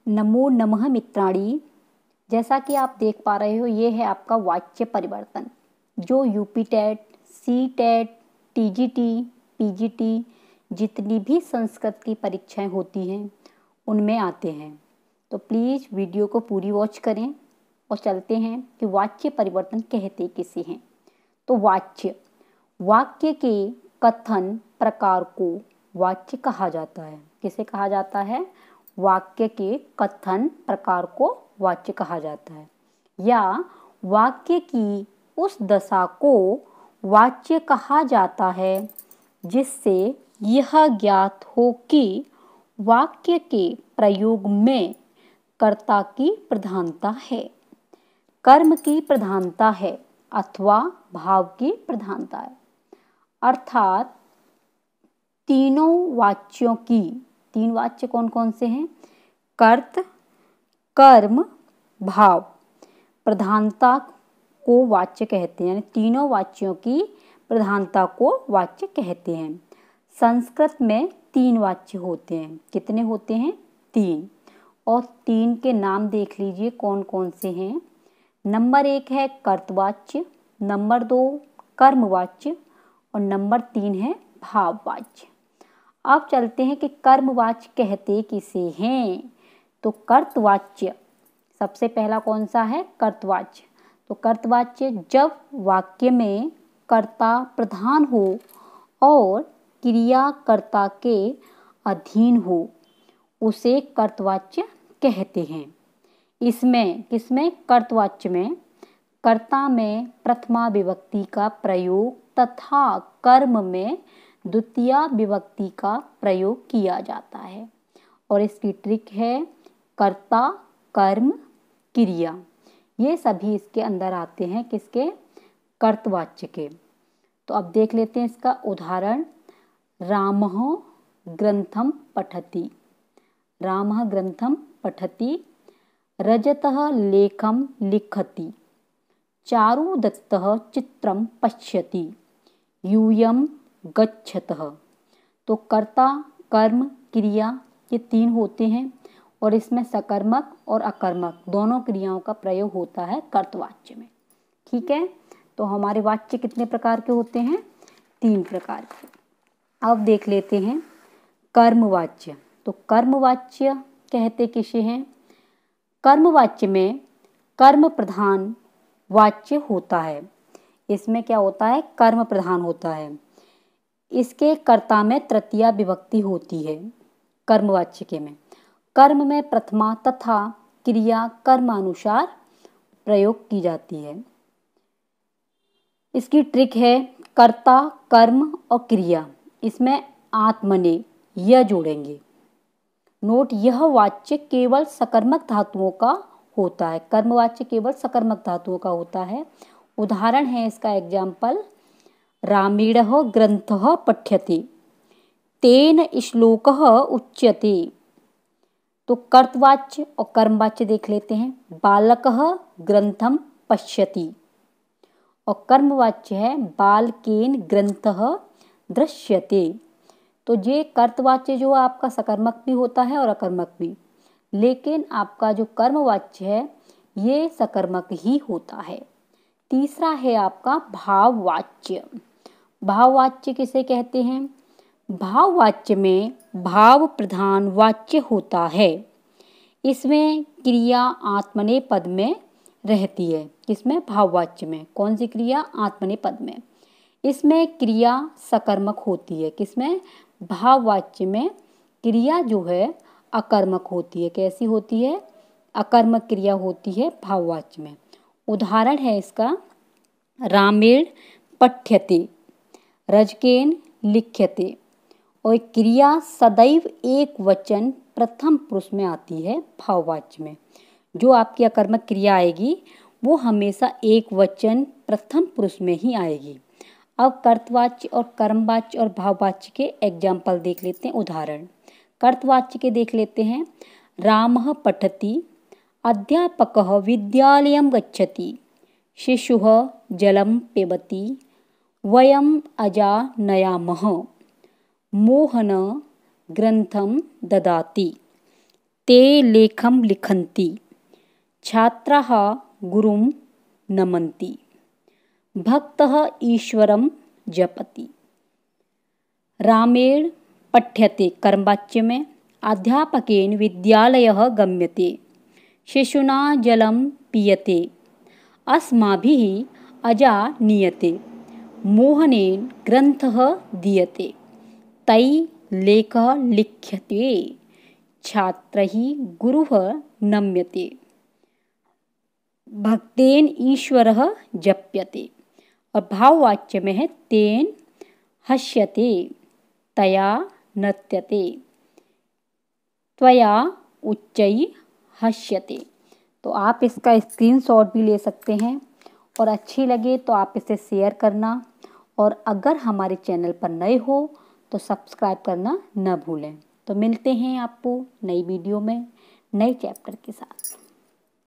नमो नमः मित्राणि। जैसा कि आप देख पा रहे हो, ये है आपका वाच्य परिवर्तन जो UP TET, C TET, TGT, PGT जितनी भी संस्कृत की परीक्षाएं होती हैं उनमें आते हैं। तो प्लीज़ वीडियो को पूरी वॉच करें और चलते हैं कि वाच्य परिवर्तन कहते किसे हैं। तो वाक्य के कथन प्रकार को वाच्य कहा जाता है। किसे कहा जाता है? वाक्य के कथन प्रकार को वाच्य कहा जाता है, या वाक्य की उस दशा को वाच्य कहा जाता है जिससे यह ज्ञात हो कि वाक्य के प्रयोग में कर्ता की प्रधानता है, कर्म की प्रधानता है अथवा भाव की प्रधानता है। अर्थात तीनों वाच्यों की, तीन वाच्य कौन कौन से हैं? कर्त, कर्म, भाव, प्रधानता को वाच्य कहते हैं। यानी तीनों वाच्यों की प्रधानता को वाच्य कहते हैं। संस्कृत में तीन वाच्य होते हैं। कितने होते हैं? तीन। और तीन के नाम देख लीजिए कौन कौन से हैं। नंबर 1 है कर्तवाच्य, नंबर 2 कर्मवाच्य और नंबर 3 है भाववाच्य। अब चलते हैं कि कर्मवाच्य कहते किसे हैं। तो कर्तवाच्य सबसे पहला कौन सा है? कर्तवाच्य। तो कर्तवाच्य जब वाक्य में कर्ता प्रधान हो और क्रिया कर्ता के अधीन हो उसे कर्तवाच्य कहते हैं। इसमें किसमें? कर्तवाच्य में कर्ता में प्रथमा विभक्ति का प्रयोग तथा कर्म में द्वितीया विभक्ति का प्रयोग किया जाता है। और इसकी ट्रिक है कर्ता, कर्म, क्रिया, ये सभी इसके अंदर आते हैं। किसके? कर्तवाच्य के। तो अब देख लेते हैं इसका उदाहरण। रामः ग्रंथम पठति, रामः ग्रंथम पठति, रजतः लेखम लिखति, चारुदत्तः चित्रम पश्यति, यूयं गच्छतः। तो कर्ता, कर्म, क्रिया ये तीन होते हैं और इसमें सकर्मक और अकर्मक दोनों क्रियाओं का प्रयोग होता है कर्तवाच्य में। ठीक है, तो हमारे वाच्य कितने प्रकार के होते हैं? 3 प्रकार के। अब देख लेते हैं कर्मवाच्य। तो कर्मवाच्य कहते किसे हैं? कर्मवाच्य में कर्म प्रधान वाच्य होता है। इसमें क्या होता है? कर्म प्रधान होता है। इसके कर्ता में तृतीया विभक्ति होती है। कर्मवाच्य के में कर्म में प्रथमा तथा क्रिया कर्मानुसार प्रयोग की जाती है। इसकी ट्रिक है कर्ता, कर्म और क्रिया, इसमें आत्मने यह जोड़ेंगे। नोट, यह वाच्य केवल सकर्मक धातुओं का होता है। कर्मवाच्य केवल सकर्मक धातुओं का होता है। उदाहरण है इसका एग्जाम्पल, रामेणः ग्रंथः पठ्यते, तेन श्लोकः उच्यते। तो कर्तवाच्य और कर्मवाच्य देख लेते हैं। बालकः ग्रंथम पश्यति और कर्मवाच्य है बालकेन ग्रंथः दृश्यते। तो ये कर्तवाच्य जो आपका सकर्मक भी होता है और अकर्मक भी, लेकिन आपका जो कर्मवाच्य है ये सकर्मक ही होता है। तीसरा है आपका भाववाच्य। भाववाच्य किसे कहते हैं? भाववाच्य में भाव प्रधान वाच्य होता है। इसमें क्रिया आत्मनेय पद में रहती है। किसमें? भाववाच्य में। कौन सी क्रिया? आत्मनेय पद में। इसमें क्रिया सकर्मक होती है। किसमें? भाववाच्य में क्रिया जो है अकर्मक होती है। कैसी होती है? अकर्मक क्रिया होती है भाववाच्य में। उदाहरण है इसका, रामेण पठ्यते, रजकेन लिख्यते। और क्रिया सदैव एक वचन प्रथम पुरुष में आती है भाववाच्य में। जो आपकी अकर्मक क्रिया आएगी वो हमेशा एक वचन प्रथम पुरुष में ही आएगी। अब कर्तवाच्य और कर्मवाच्य और भाववाच्य के एग्जाम्पल देख लेते हैं, उदाहरण। कर्तवाच्य के देख लेते हैं। रामः पठति, अध्यापकः विद्यालयं गच्छति, शिशुः जलं पिबति, वयम् अजानयामः, मोहन ग्रंथम ददाति। ते लेखं लिखन्ति, छात्राः गुरुं नमन्ति, भक्तः ईश्वरं जपति। रामेण पठ्यते कर्मवाच्य में, अध्यापकेन विद्यालयः गम्यते, शिशुना जलं पीयते, अस्माभिः अजा नीयते, मोहनेन ग्रन्थः दीयते, तै लेखः लिख्यते, छात्रैः गुरुः नम्यते, भक्तेन ईश्वरः जप्यते। और भाववाच्य में है तेन हस्यते, तया नृत्यते, त्वया उच्चैः हस्यते। तो आप इसका स्क्रीनशॉट भी ले सकते हैं और अच्छी लगे तो आप इसे शेयर करना, और अगर हमारे चैनल पर नए हो तो सब्सक्राइब करना न भूलें। तो मिलते हैं आपको नई वीडियो में नए चैप्टर के साथ।